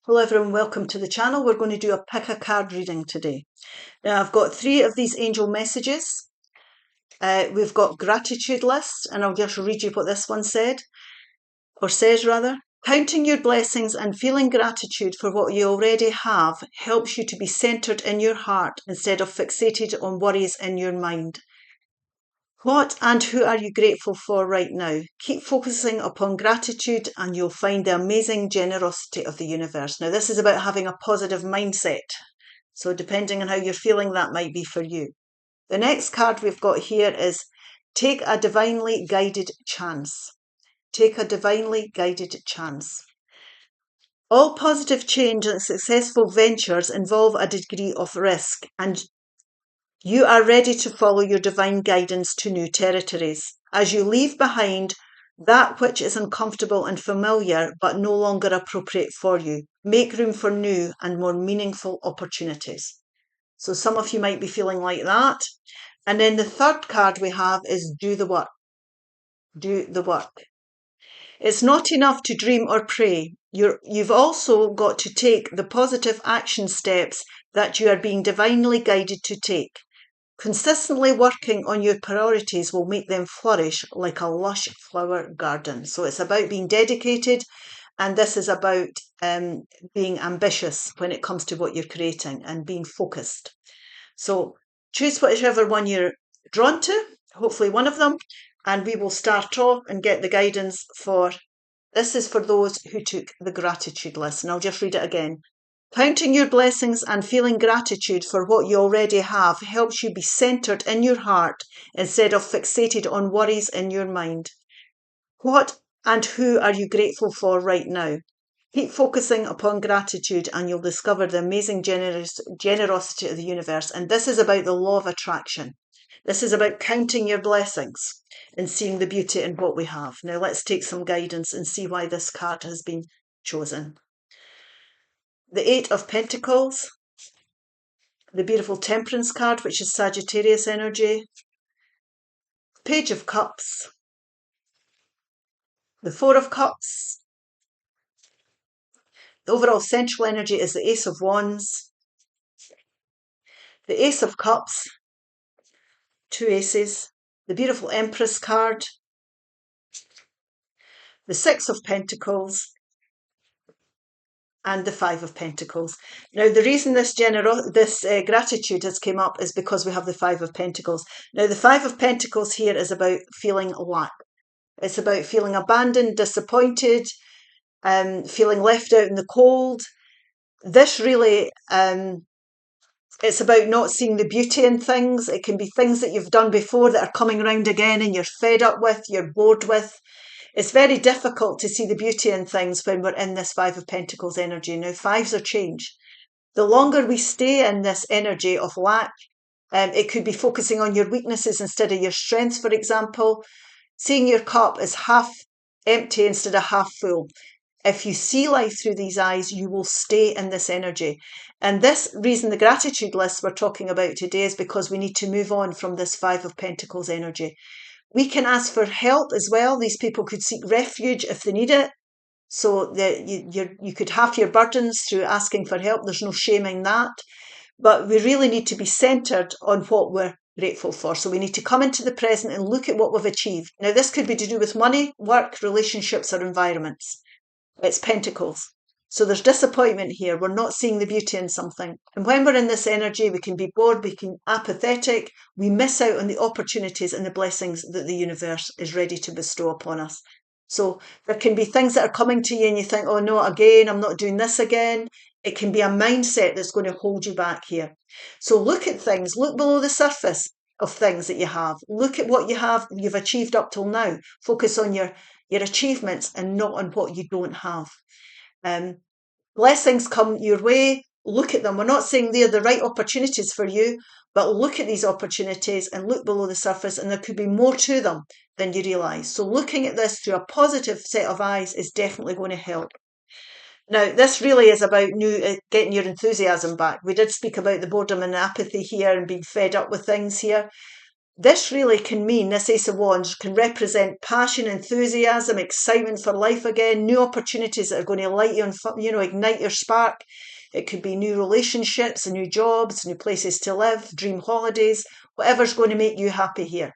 Hello everyone, welcome to the channel. We're going to do a pick a card reading today. Now I've got 3 of these angel messages. We've got gratitude list, and I'll just read you what this one said, or says rather. Counting your blessings and feeling gratitude for what you already have helps you to be centered in your heart instead of fixated on worries in your mind. What and who are you grateful for right now? Keep focusing upon gratitude and you'll find the amazing generosity of the universe. Now, this is about having a positive mindset. So depending on how you're feeling, that might be for you. The next card we've got here is take a divinely guided chance. Take a divinely guided chance. All positive change and successful ventures involve a degree of risk, and you are ready to follow your divine guidance to new territories as you leave behind that which is uncomfortable and familiar but no longer appropriate for you. Make room for new and more meaningful opportunities. So some of you might be feeling like that. And then the third card we have is do the work. Do the work. It's not enough to dream or pray. You've also got to take the positive action steps that you are being divinely guided to take. Consistently working on your priorities will make them flourish like a lush flower garden. So it's about being dedicated, and this is about being ambitious when it comes to what you're creating and being focused. So choose whichever one you're drawn to, hopefully one of them, and we will start off and get the guidance for, this is for those who took the gratitude list, and I'll just read it again. Counting your blessings and feeling gratitude for what you already have helps you be centered in your heart instead of fixated on worries in your mind. What and who are you grateful for right now? Keep focusing upon gratitude and you'll discover the amazing generosity of the universe. And this is about the law of attraction. This is about counting your blessings and seeing the beauty in what we have. Now let's take some guidance and see why this card has been chosen. The 8 of Pentacles, the beautiful Temperance card, which is Sagittarius energy, Page of Cups, the 4 of Cups. The overall central energy is the Ace of Wands, the Ace of Cups, 2 aces, the beautiful Empress card, the 6 of Pentacles, and the 5 of Pentacles. Now, the reason this gratitude has come up is because we have the 5 of Pentacles. Now, the 5 of Pentacles here is about feeling lack. It's about feeling abandoned, disappointed, feeling left out in the cold. This really, it's about not seeing the beauty in things. It can be things that you've done before that are coming around again and you're fed up with, you're bored with. It's very difficult to see the beauty in things when we're in this 5 of Pentacles energy. Now, 5s are change. The longer we stay in this energy of lack, it could be focusing on your weaknesses instead of your strengths, for example. Seeing your cup as half empty instead of half full. If you see life through these eyes, you will stay in this energy. And this reason, the gratitude list we're talking about today is because we need to move on from this 5 of Pentacles energy. We can ask for help as well. These people could seek refuge if they need it. So you could half your burdens through asking for help. There's no shaming that. But we really need to be centered on what we're grateful for. So we need to come into the present and look at what we've achieved. Now, this could be to do with money, work, relationships, or environments. It's Pentacles. So there's disappointment here. We're not seeing the beauty in something. And when we're in this energy, we can be bored, we can be apathetic. We miss out on the opportunities and the blessings that the universe is ready to bestow upon us. So there can be things that are coming to you and you think, oh no, again, I'm not doing this again. It can be a mindset that's going to hold you back here. So look at things, look below the surface of things that you have. Look at what you've achieved up till now. Focus on your achievements and not on what you don't have. Blessings come your way. Look at them. We're not saying they're the right opportunities for you, but look at these opportunities and look below the surface, and there could be more to them than you realise. So looking at this through a positive set of eyes is definitely going to help. Now, this really is about getting your enthusiasm back. We did speak about the boredom and apathy here and being fed up with things here. This really can mean, this Ace of Wands can represent passion, enthusiasm, excitement for life again, new opportunities that are going to light you and, ignite your spark. It could be new relationships, new jobs, new places to live, dream holidays, whatever's going to make you happy here.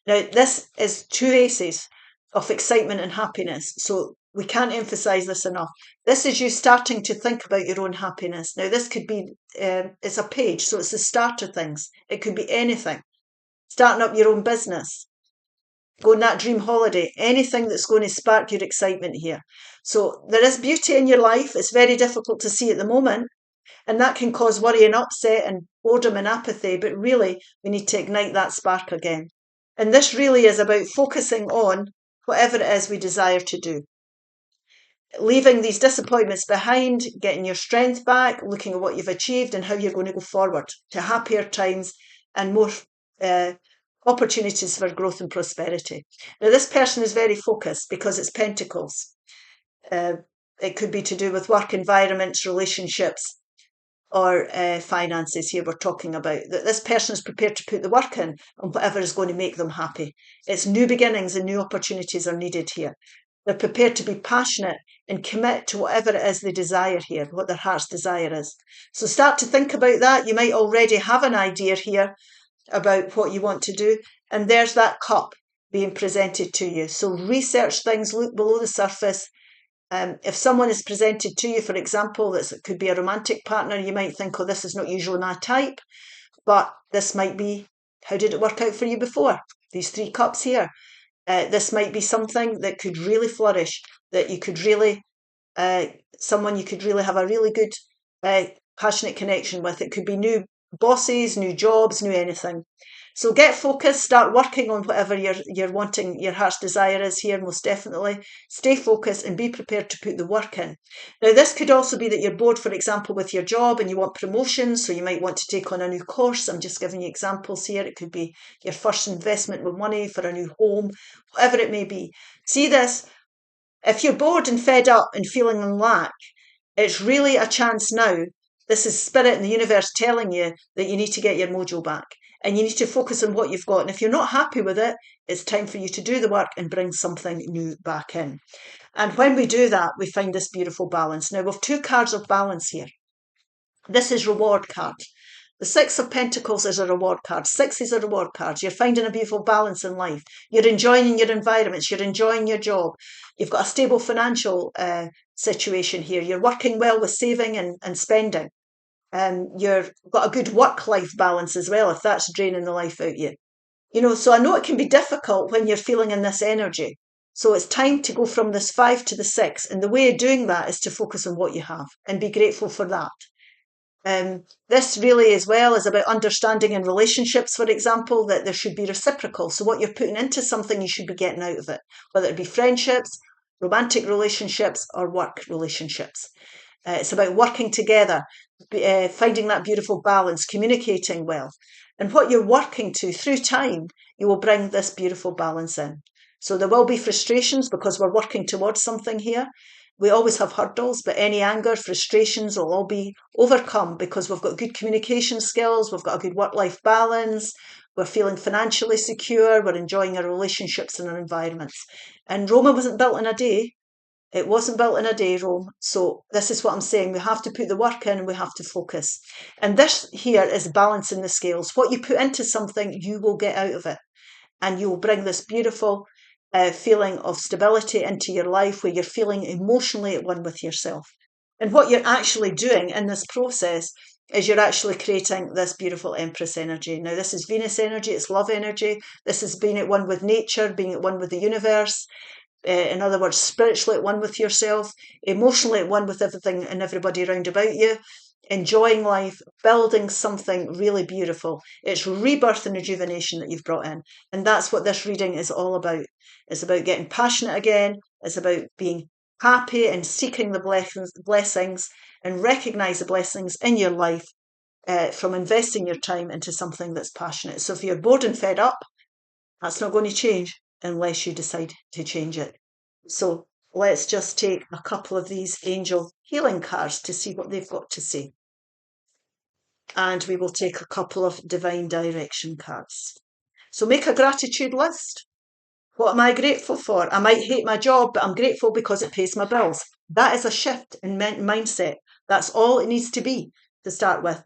Now, this is two aces of excitement and happiness, so we can't emphasize this enough. This is you starting to think about your own happiness. Now, this could be, it's a page, so it's the start of things. It could be anything. Starting up your own business, going that dream holiday, anything that's going to spark your excitement here. So there is beauty in your life. It's very difficult to see at the moment, and that can cause worry and upset and boredom and apathy, but really we need to ignite that spark again. And this really is about focusing on whatever it is we desire to do. Leaving these disappointments behind, getting your strength back, looking at what you've achieved and how you're going to go forward to happier times and more opportunities for growth and prosperity. Now, this person is very focused because it's Pentacles. It could be to do with work environments, relationships, or finances here we're talking about. That this person is prepared to put the work in on whatever is going to make them happy. It's new beginnings and new opportunities are needed here. They're prepared to be passionate and commit to whatever it is they desire here, what their heart's desire is. So start to think about that. You might already have an idea here about what you want to do, and there's that cup being presented to you. So research things, look below the surface. If someone is presented to you, for example, that could be a romantic partner, you might think, oh, this is not usually my type, but this might be, how did it work out for you before? These three cups here. This might be something that could really flourish, that you could really, someone you could really have a really good, passionate connection with. It could be new bosses, new jobs, new anything. So get focused, start working on whatever you're wanting, your heart's desire is here, most definitely. Stay focused and be prepared to put the work in. Now, this could also be that you're bored, for example, with your job and you want promotions, so you might want to take on a new course. I'm just giving you examples here. It could be your first investment with money for a new home, whatever it may be. See this, if you're bored and fed up and feeling in lack, it's really a chance now. This is spirit and the universe telling you that you need to get your mojo back and you need to focus on what you've got. And if you're not happy with it, it's time for you to do the work and bring something new back in. And when we do that, we find this beautiful balance. Now, we have two cards of balance here. This is reward card. The Six of Pentacles is a reward card. Six is a reward card. You're finding a beautiful balance in life. You're enjoying your environments. You're enjoying your job. You've got a stable financial situation here. You're working well with saving and spending. You've got a good work-life balance as well, if that's draining the life out you. So I know it can be difficult when you're feeling in this energy. So it's time to go from this 5 to the 6. And the way of doing that is to focus on what you have and be grateful for that. This really as well is about understanding in relationships, for example, that there should be reciprocal. So what you're putting into something, you should be getting out of it, whether it be friendships, romantic relationships, or work relationships. It's about working together, finding that beautiful balance, communicating well. And what you're working to through time, you will bring this beautiful balance in. So there will be frustrations because we're working towards something here. We always have hurdles, but any anger, frustrations will all be overcome because we've got good communication skills, we've got a good work-life balance, we're feeling financially secure, we're enjoying our relationships and our environments. And Rome wasn't built in a day. It wasn't built in a day, Rome. So this is what I'm saying. We have to put the work in and we have to focus. And this here is balancing the scales. What you put into something, you will get out of it. And you will bring this beautiful feeling of stability into your life where you're feeling emotionally at one with yourself. And what you're actually doing in this process is you're actually creating this beautiful Empress energy. Now, this is Venus energy, it's love energy. This is being at one with nature, being at one with the universe. In other words, spiritually at one with yourself, emotionally at one with everything and everybody around about you, enjoying life, building something really beautiful. It's rebirth and rejuvenation that you've brought in. And that's what this reading is all about. It's about getting passionate again. It's about being happy and seeking the blessings and recognize the blessings in your life from investing your time into something that's passionate. So if you're bored and fed up, that's not going to change unless you decide to change it. So let's just take a couple of these angel healing cards to see what they've got to say. And we will take a couple of divine direction cards. So make a gratitude list. What am I grateful for? I might hate my job, but I'm grateful because it pays my bills. That is a shift in mindset. That's all it needs to be to start with.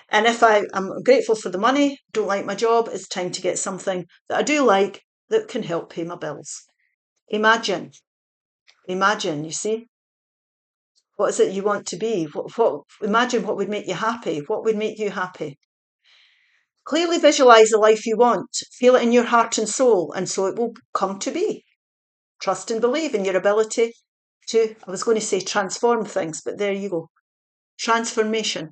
And if I'm grateful for the money, don't like my job, it's time to get something that I do like that can help pay my bills. Imagine, you see, what is it you want to be? Imagine what would make you happy. What would make you happy? Clearly visualize the life you want. Feel it in your heart and soul, and so it will come to be. Trust and believe in your ability to, I was going to say transform things, but there you go. Transformation.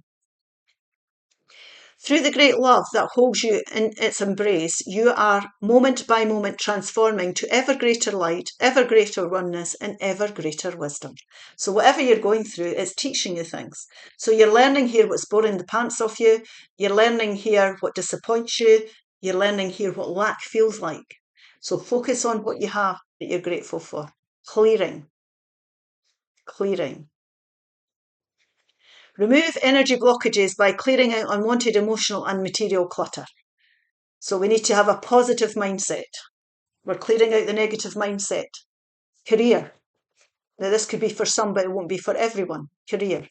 Through the great love that holds you in its embrace, you are moment by moment transforming to ever greater light, ever greater oneness, and ever greater wisdom. So whatever you're going through, it's teaching you things. So you're learning here what's boring the pants off you. You're learning here what disappoints you. You're learning here what lack feels like. So focus on what you have that you're grateful for. Clearing. Remove energy blockages by clearing out unwanted emotional and material clutter. So we need to have a positive mindset. We're clearing out the negative mindset. Career. Now this could be for some, but it won't be for everyone. Career.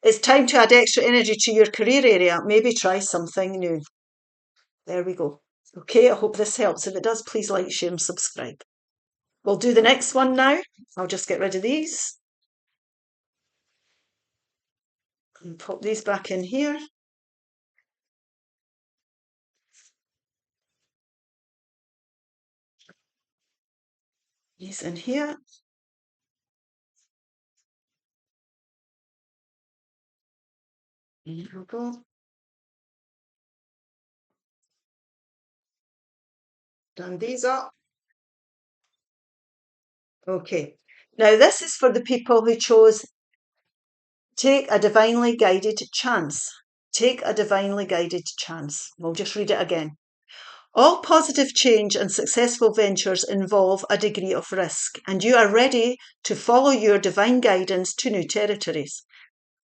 It's time to add extra energy to your career area. Maybe try something new. There we go. Okay, I hope this helps. If it does, please like, share and subscribe. We'll do the next one now. I'll just get rid of these. And pop these back in here. These in here. There we go. Done these up. Okay. Now this is for the people who chose take a divinely guided chance. Take a divinely guided chance. We'll just read it again. All positive change and successful ventures involve a degree of risk, and you are ready to follow your divine guidance to new territories.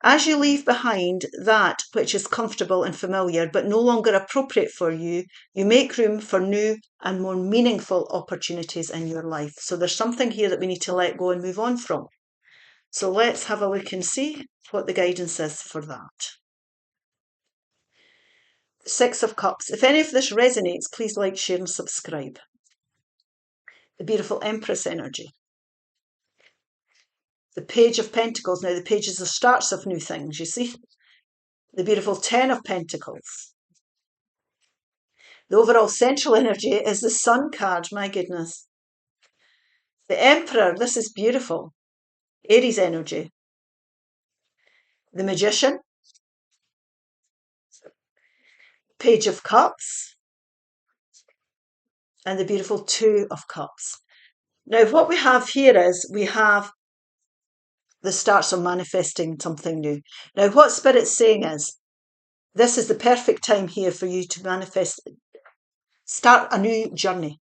As you leave behind that which is comfortable and familiar but no longer appropriate for you, you make room for new and more meaningful opportunities in your life. So there's something here that we need to let go and move on from. So let's have a look and see what the guidance is for that. Six of Cups. If any of this resonates, please like, share and subscribe. The beautiful Empress energy. The Page of Pentacles. Now the Page is the starts of new things, you see. The beautiful Ten of Pentacles. The overall central energy is the Sun card, my goodness. The Emperor, this is beautiful. Aries energy. The Magician. Page of Cups. And the beautiful Two of Cups. Now what we have here is we have the starts of manifesting something new. Now what Spirit's saying is this is the perfect time here for you to manifest, start a new journey.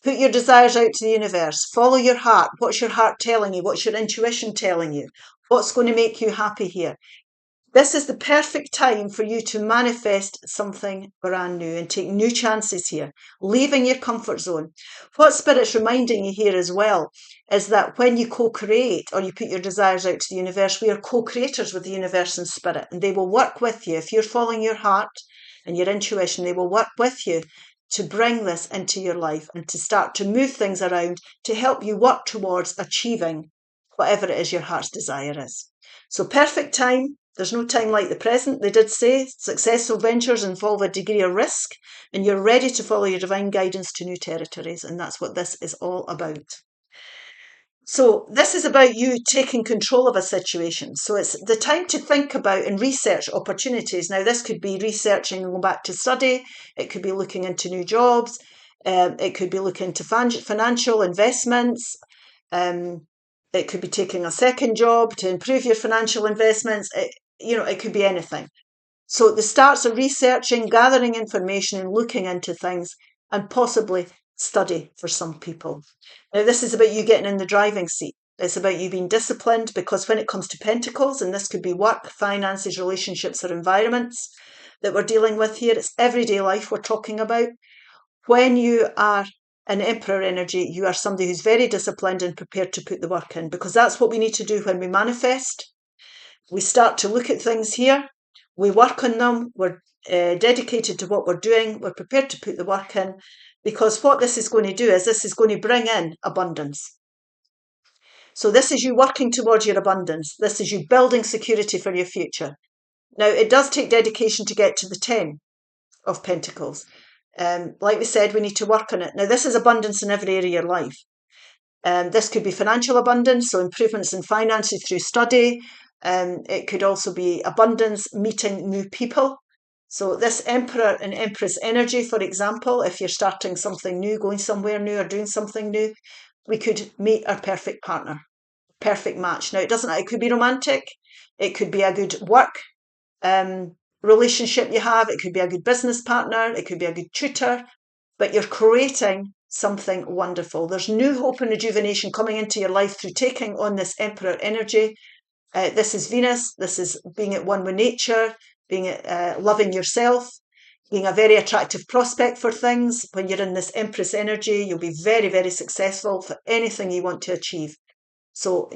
Put your desires out to the universe. Follow your heart. What's your heart telling you? What's your intuition telling you? What's going to make you happy here? This is the perfect time for you to manifest something brand new and take new chances here, leaving your comfort zone. What Spirit's reminding you here as well is that when you co-create or you put your desires out to the universe, we are co-creators with the universe and Spirit, and they will work with you. If you're following your heart and your intuition, they will work with you to bring this into your life and to start to move things around to help you work towards achieving whatever it is your heart's desire is. So perfect time. There's no time like the present. They did say successful ventures involve a degree of risk, and you're ready to follow your divine guidance to new territories. And that's what this is all about. So this is about you taking control of a situation. So it's the time to think about and research opportunities. Now, this could be researching going back to study. It could be looking into new jobs. It could be looking into financial investments. It could be taking a second job to improve your financial investments. It could be anything. So the starts of researching, gathering information and looking into things, and possibly study for some people. Now, this is about you getting in the driving seat. It's about you being disciplined, because when it comes to pentacles, and this could be work, finances, relationships or environments that we're dealing with here, it's everyday life we're talking about. When you are an Emperor energy, you are somebody who's very disciplined and prepared to put the work in, because that's what we need to do when we manifest. We start to look at things here, we work on them, we're dedicated to what we're doing, we're prepared to put the work in, because what this is going to do is this is going to bring in abundance. So this is you working towards your abundance. This is you building security for your future. Now, it does take dedication to get to the 10 of Pentacles. Like we said, we need to work on it. Now, this is abundance in every area of your life. This could be financial abundance, so improvements in finances through study. It could also be abundance, meeting new people. So this Emperor and Empress energy, for example, if you're starting something new, going somewhere new or doing something new, we could meet our perfect partner, perfect match. Now, it could be romantic. It could be a good work relationship you have. It could be a good business partner. It could be a good tutor, but you're creating something wonderful. There's new hope and rejuvenation coming into your life through taking on this Emperor energy. This is Venus. This is being at one with nature, being loving yourself, being a very attractive prospect for things. When you're in this Empress energy, you'll be very, very successful for anything you want to achieve. So,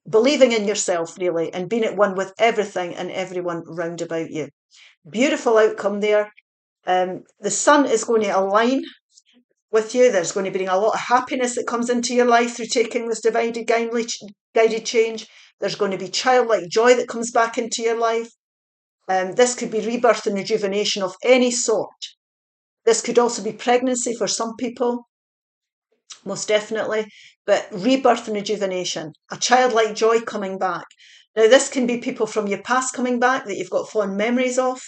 believing in yourself, really, and being at one with everything and everyone round about you. Beautiful outcome there. The sun is going to align with you. There's going to bring a lot of happiness that comes into your life through taking this divided guided change. There's going to be childlike joy that comes back into your life. This could be rebirth and rejuvenation of any sort. This could also be pregnancy for some people, most definitely, but rebirth and rejuvenation, a childlike joy coming back. Now, this can be people from your past coming back that you've got fond memories of.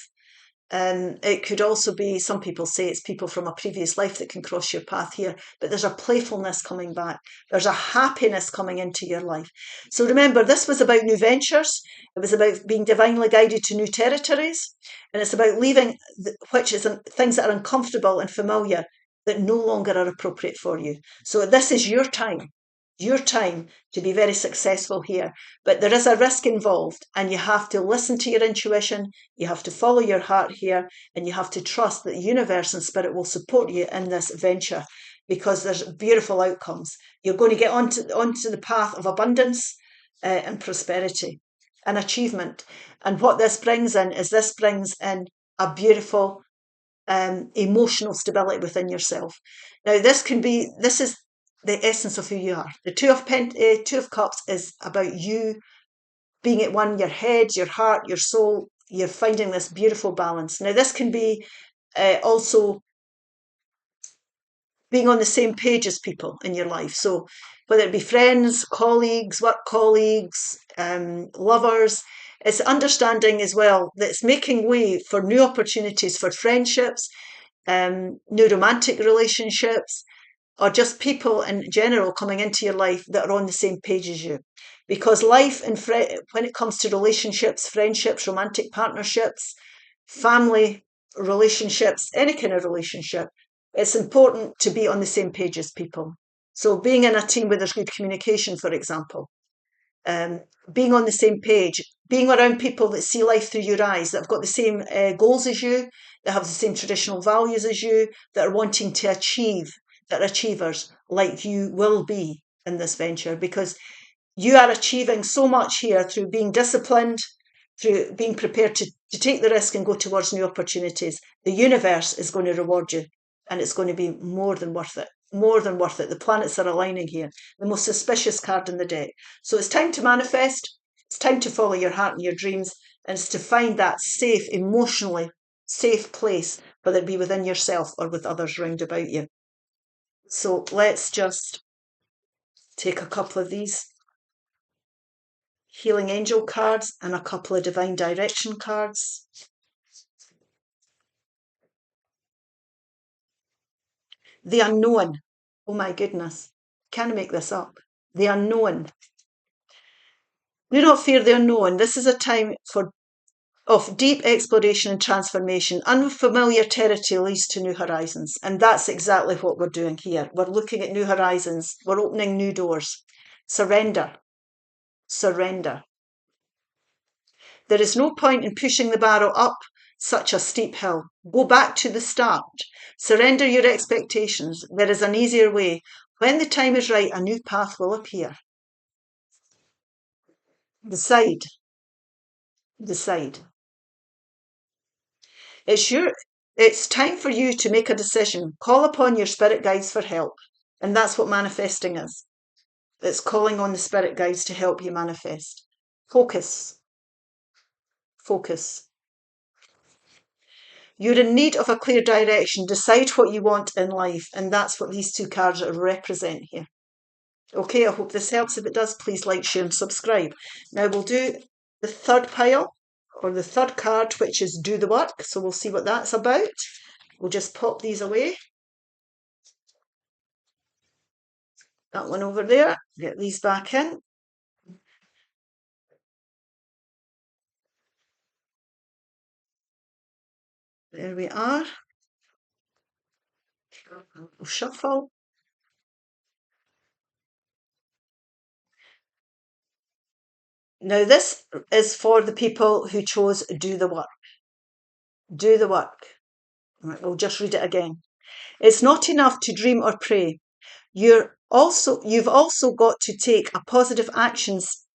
It could also be, some people say it's people from a previous life that can cross your path here, but there's a playfulness coming back. There's a happiness coming into your life. So remember, this was about new ventures. It was about being divinely guided to new territories. And it's about leaving, things that are uncomfortable and familiar that no longer are appropriate for you. So this is your time to be very successful here. But there is a risk involved, and you have to listen to your intuition, you have to follow your heart here, and you have to trust that the universe and spirit will support you in this venture, because there's beautiful outcomes. You're going to get onto the path of abundance and prosperity and achievement. And what this brings in is a beautiful emotional stability within yourself. Now, this is the essence of who you are. The Two of Cups is about you being at one, your head, your heart, your soul. You're finding this beautiful balance. Now, this can be also being on the same page as people in your life. So whether it be friends, colleagues, work colleagues, lovers, it's understanding as well that it's making way for new opportunities for friendships, new romantic relationships, or just people in general coming into your life that are on the same page as you. Because life, when it comes to relationships, friendships, romantic partnerships, family relationships, any kind of relationship, it's important to be on the same page as people. So being in a team where there's good communication, for example, being on the same page, being around people that see life through your eyes, that have got the same goals as you, that have the same traditional values as you, that are wanting to achieve, that are achievers like you will be in this venture, because you are achieving so much here through being disciplined, through being prepared to take the risk and go towards new opportunities. The universe is going to reward you, and it's going to be more than worth it. More than worth it. The planets are aligning here. The most auspicious card in the deck. So it's time to manifest. It's time to follow your heart and your dreams, and it's to find that safe, emotionally safe place, whether it be within yourself or with others round about you. So let's just take a couple of these healing angel cards and a couple of divine direction cards. The unknown. Oh my goodness. Can't make this up. The unknown. Do not fear the unknown. This is a time of deep exploration and transformation. Unfamiliar territory leads to new horizons. And that's exactly what we're doing here. We're looking at new horizons. We're opening new doors. Surrender. Surrender. There is no point in pushing the barrel up such a steep hill. Go back to the start. Surrender your expectations. There is an easier way. When the time is right, a new path will appear. Decide. Decide. It's time for you to make a decision. Call upon your spirit guides for help. And that's what manifesting is. It's calling on the spirit guides to help you manifest. Focus. Focus. You're in need of a clear direction. Decide what you want in life. And that's what these two cards represent here. Okay, I hope this helps. If it does, please like, share and subscribe. Now we'll do the third pile, or the third card, which is do the work. So we'll see what that's about. We'll just pop these away. That one over there. Get these back in. There we are. We'll shuffle. Now this is for the people who chose do the work. Do the work. Right, we'll just read it again. It's not enough to dream or pray. You've also got to take a positive actions.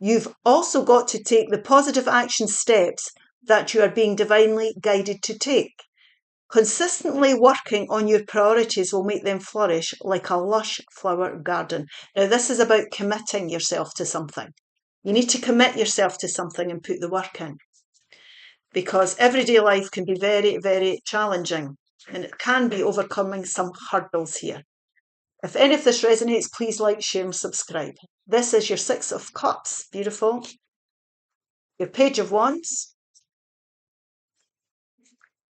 You've also got to take the positive action steps that you are being divinely guided to take. Consistently working on your priorities will make them flourish like a lush flower garden. Now, this is about committing yourself to something. You need to commit yourself to something and put the work in. Because everyday life can be very, very challenging. And it can be overcoming some hurdles here. If any of this resonates, please like, share and subscribe. This is your Six of Cups. Beautiful. Your Page of Wands.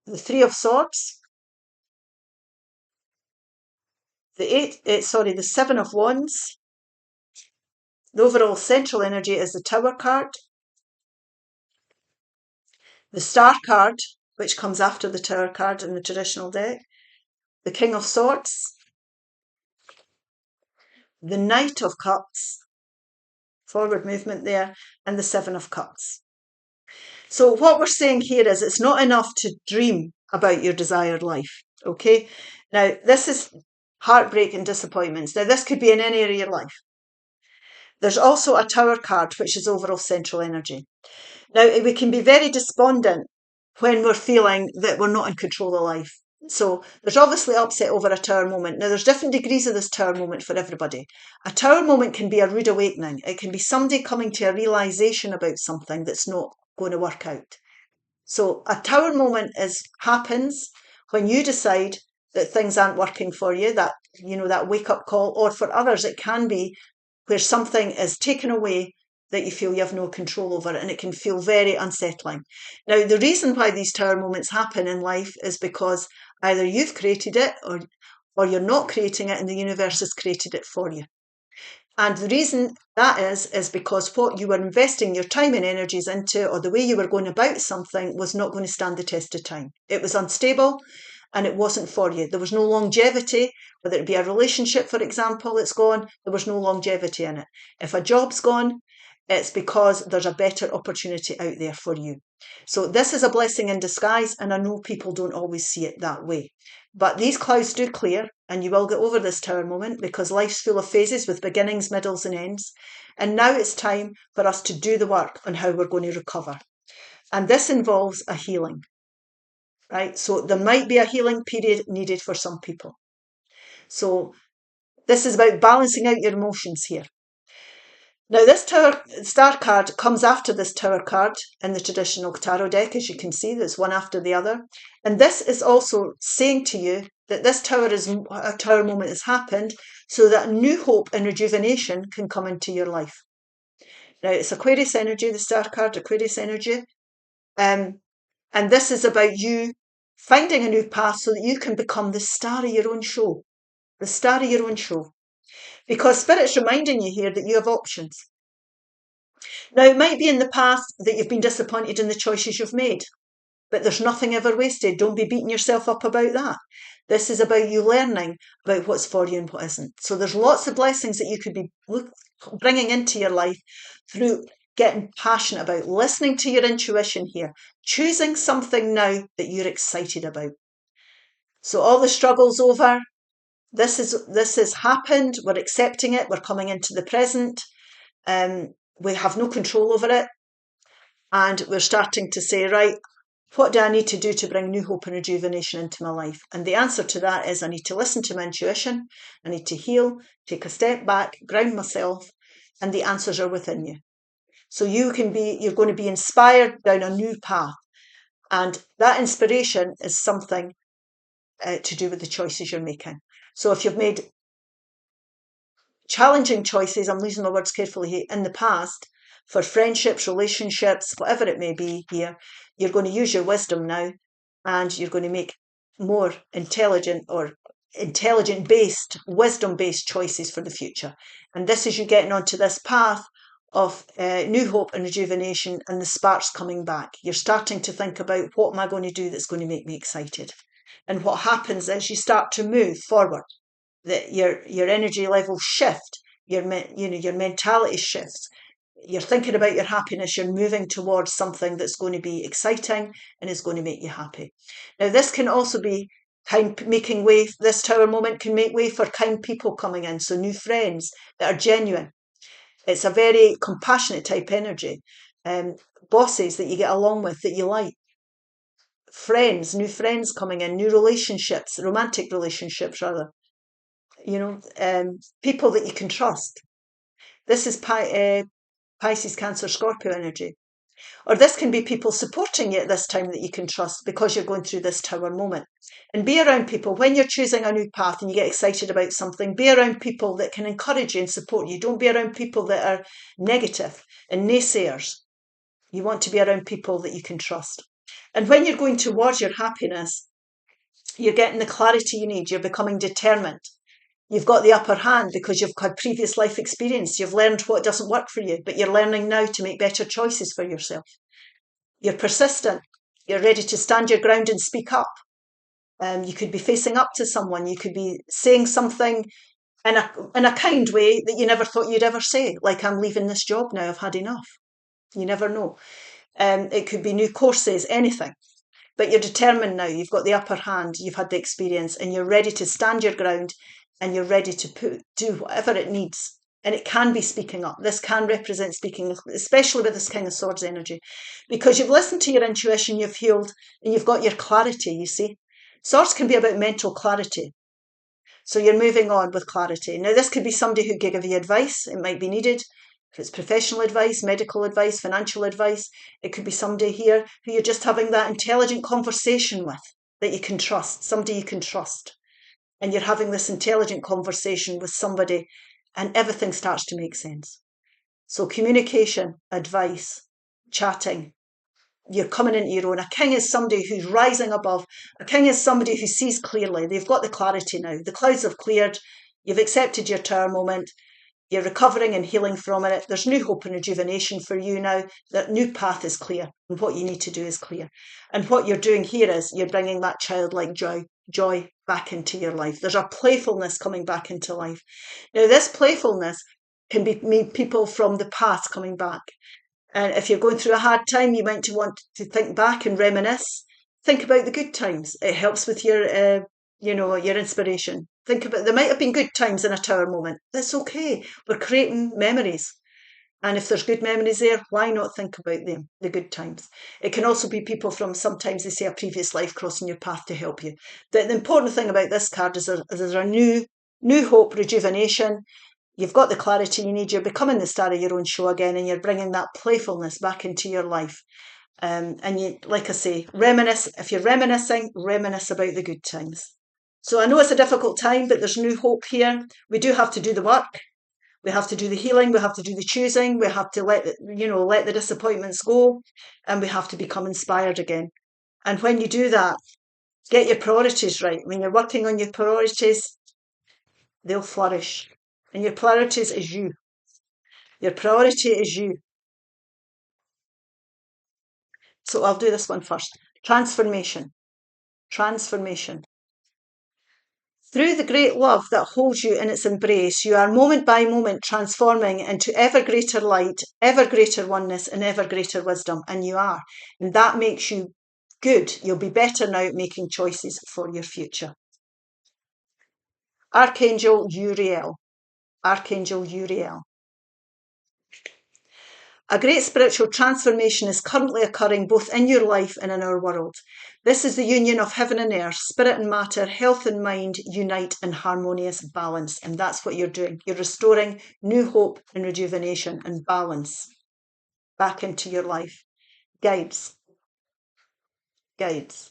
The Three of Swords. The Seven of Wands. The overall central energy is the Tower card. The Star card, which comes after the Tower card in the traditional deck. The King of Swords. The Knight of Cups. Forward movement there. And the Seven of Cups. So what we're saying here is it's not enough to dream about your desired life. Okay? Now, this is heartbreak and disappointments. Now, this could be in any area of your life. There's also a Tower card, which is overall central energy. Now, we can be very despondent when we're feeling that we're not in control of life. So there's obviously upset over a Tower moment. Now, there's different degrees of this Tower moment for everybody. A Tower moment can be a rude awakening. It can be somebody coming to a realisation about something that's not going to work out. So a Tower moment happens when you decide that things aren't working for you, that wake-up call, or for others it can be where something is taken away that you feel you have no control over, and it can feel very unsettling. Now, the reason why these Tower moments happen in life is because either you've created it or you're not creating it and the universe has created it for you. And the reason that is because what you were investing your time and energies into, or the way you were going about something, was not going to stand the test of time. It was unstable and it wasn't for you. There was no longevity, whether it be a relationship, for example, it's gone. There was no longevity in it. If a job's gone, it's because there's a better opportunity out there for you. So this is a blessing in disguise, and I know people don't always see it that way. But these clouds do clear, and you will get over this Tower moment, because life's full of phases with beginnings, middles and ends. And now it's time for us to do the work on how we're going to recover. And this involves a healing, right? So there might be a healing period needed for some people. So this is about balancing out your emotions here. Now, this Star card comes after this Tower card in the traditional tarot deck, as you can see, there's one after the other. And this is also saying to you that this Tower moment has happened so that new hope and rejuvenation can come into your life. Now, it's Aquarius energy, the Star card, Aquarius energy. And this is about you finding a new path so that you can become the star of your own show. The star of your own show. Because Spirit's reminding you here that you have options. Now, it might be in the past that you've been disappointed in the choices you've made, but there's nothing ever wasted. Don't be beating yourself up about that. This is about you learning about what's for you and what isn't. So there's lots of blessings that you could be bringing into your life through getting passionate about, listening to your intuition here, choosing something now that you're excited about. So all the struggle's over. This has happened. We're accepting it. We're coming into the present. We have no control over it. And we're starting to say, right, what do I need to do to bring new hope and rejuvenation into my life? And the answer to that is I need to listen to my intuition. I need to heal, take a step back, ground myself, and the answers are within you. So you're going to be inspired down a new path. And that inspiration is something to do with the choices you're making. So if you've made challenging choices, I'm using my words carefully here, in the past, for friendships, relationships, whatever it may be here, you're going to use your wisdom now, and you're going to make more intelligent or intelligent-based, wisdom-based choices for the future. And this is you getting onto this path of new hope and rejuvenation, and the sparks coming back. You're starting to think about, what am I going to do that's going to make me excited? And what happens is you start to move forward. That your energy levels shift, your mentality shifts. You're thinking about your happiness. You're moving towards something that's going to be exciting and is going to make you happy. Now, this can also be making way. This Tower moment can make way for kind people coming in, so new friends that are genuine. It's a very compassionate type energy. Bosses that you get along with, that you like. Friends, new friends coming in, new relationships, romantic relationships rather. People that you can trust. This is Pisces, Cancer, Scorpio energy. Or this can be people supporting you at this time that you can trust because you're going through this Tower moment. And be around people when you're choosing a new path and you get excited about something. Be around people that can encourage you and support you. Don't be around people that are negative and naysayers. You want to be around people that you can trust. And when you're going towards your happiness, you're getting the clarity you need. You're becoming determined. You've got the upper hand because you've had previous life experience. You've learned what doesn't work for you, but you're learning now to make better choices for yourself. You're persistent. You're ready to stand your ground and speak up. You could be facing up to someone. You could be saying something in a kind way that you never thought you'd ever say, like, I'm leaving this job now, I've had enough. You never know. It could be new courses, anything. But you're determined now. You've got the upper hand. You've had the experience and you're ready to stand your ground. And you're ready to do whatever it needs. And it can be speaking up. This can represent speaking, especially with this King of Swords energy. Because you've listened to your intuition, you've healed, and you've got your clarity, you see. Swords can be about mental clarity. So you're moving on with clarity. Now, this could be somebody who give you advice. It might be needed. If it's professional advice, medical advice, financial advice, it could be somebody here who you're just having that intelligent conversation with that you can trust, somebody you can trust. And you're having this intelligent conversation with somebody and everything starts to make sense. So communication, advice, chatting, you're coming into your own. A king is somebody who's rising above. A king is somebody who sees clearly. They've got the clarity now. The clouds have cleared. You've accepted your Tower moment. You're recovering and healing from it. There's new hope and rejuvenation for you now. That new path is clear and what you need to do is clear. And what you're doing here is you're bringing that childlike joy back into your life. There's a playfulness coming back into life. Now, this playfulness can be people from the past coming back. And if you're going through a hard time, you might want to think back and reminisce. Think about the good times. It helps with your inspiration. Think about, there might have been good times in a Tower moment. That's okay. We're creating memories. And if there's good memories there, why not think about them, the good times? It can also be people from, sometimes they say, a previous life crossing your path to help you. The important thing about this card is there's a new hope, rejuvenation. You've got the clarity you need. You're becoming the star of your own show again, and you're bringing that playfulness back into your life. And you, like I say, reminisce. If you're reminiscing, reminisce about the good times. So I know it's a difficult time, but there's new hope here. We do have to do the work. We have to do the healing. We have to do the choosing. We have to let the disappointments go, and we have to become inspired again. And when you do that, get your priorities right. When you're working on your priorities, they'll flourish. And your priorities is you. Your priority is you. So I'll do this one first. Transformation. Transformation. Through the great love that holds you in its embrace, you are moment by moment transforming into ever greater light, ever greater oneness, and ever greater wisdom. And you are. And that makes you good. You'll be better now at making choices for your future. Archangel Uriel. Archangel Uriel. A great spiritual transformation is currently occurring both in your life and in our world. This is the union of heaven and earth, spirit and matter, health and mind unite in harmonious balance. And that's what you're doing. You're restoring new hope and rejuvenation and balance back into your life. Guides. Guides.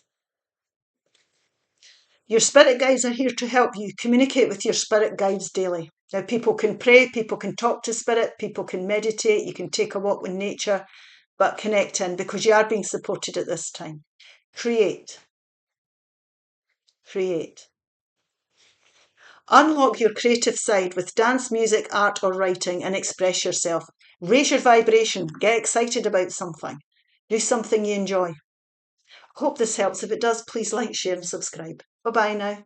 Your spirit guides are here to help you. Communicate with your spirit guides daily. Now, people can pray, people can talk to spirit, people can meditate, you can take a walk with nature, but connect in because you are being supported at this time. Create. Create. Unlock your creative side with dance, music, art, or writing and express yourself. Raise your vibration. Get excited about something. Do something you enjoy. Hope this helps. If it does, please like, share, and subscribe. Bye-bye now.